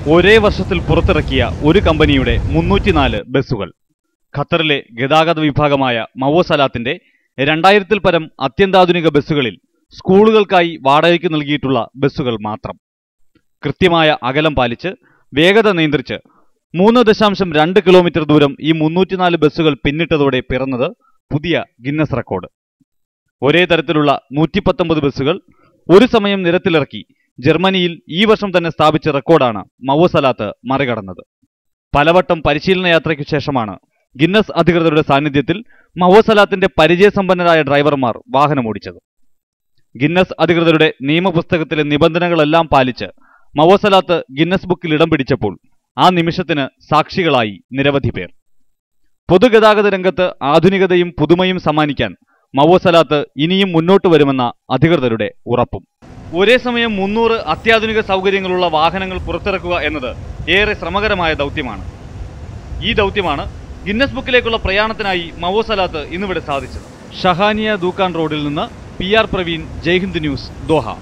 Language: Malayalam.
ഒരേ വർഷത്തിൽ പുറത്തിറക്കിയ ഒരു കമ്പനിയുടെ 304 ബസ്സുകൾ. ഖത്തറിലെ ഗതാഗത വിഭാഗമായ മവോസലാത്തിന്റെ 2000-ൽ പരം അത്യന്താധുനിക ബസ്സുകളിൽ സ്കൂളുകൾക്കായി വാടകയ്ക്ക് നൽകിയിട്ടുള്ള ബസ്സുകൾ മാത്രം. കൃത്യമായ അകലം പാലിച്ച് വേഗത നിയന്ത്രിച്ച് 3.2 കിലോമീറ്റർ ദൂരം ഈ 304 ബസ്സുകൾ പിന്നിട്ടതോടെ പിറന്നത് പുതിയ ഗിന്നസ് റെക്കോർഡ്. ഒരേ തരത്തിലുള്ള 119 ബസ്സുകൾ ഒരു സമയം നിരത്തിലിറക്കി ജർമ്മനിയിൽ ഈ വർഷം തന്നെ സ്ഥാപിച്ച റെക്കോർഡാണ് മവോസലാത്ത് മറികടന്നത്. പലവട്ടം പരിശീലന യാത്രയ്ക്കു ശേഷമാണ് ഗിന്നസ് അധികൃതരുടെ സാന്നിധ്യത്തിൽ മവോസലാത്തിന്റെ പരിചയസമ്പന്നരായ ഡ്രൈവർമാർ വാഹനമോടിച്ചത്. ഗിന്നസ് അധികൃതരുടെ നിയമപുസ്തകത്തിലെ നിബന്ധനകളെല്ലാം പാലിച്ച് മവോസലാത്ത് ഗിന്നസ് ബുക്കിൽ ഇടം പിടിച്ചപ്പോൾ ആ നിമിഷത്തിന് സാക്ഷികളായി നിരവധി പേർ. പൊതുഗതാഗത രംഗത്ത് ആധുനികതയും പുതുമയും സമ്മാനിക്കാൻ മവോസലാത്ത് ഇനിയും മുന്നോട്ട് വരുമെന്ന അധികൃതരുടെ ഉറപ്പും. ഒരേ സമയം 300 അത്യാധുനിക സൗകര്യങ്ങളുള്ള വാഹനങ്ങൾ പുറത്തിറക്കുക എന്നത് ഏറെ ശ്രമകരമായ ദൗത്യമാണ്. ഈ ദൗത്യമാണ് ഗിന്നസ് ബുക്കിലേക്കുള്ള പ്രയാണത്തിനായി മവോസലാത്ത് ഇന്നിവിടെ സാധിച്ചത്. ഷഹാനിയ ദൂക്കാൻ റോഡിൽ നിന്ന് PR Praveen, Jaihind news, Doha.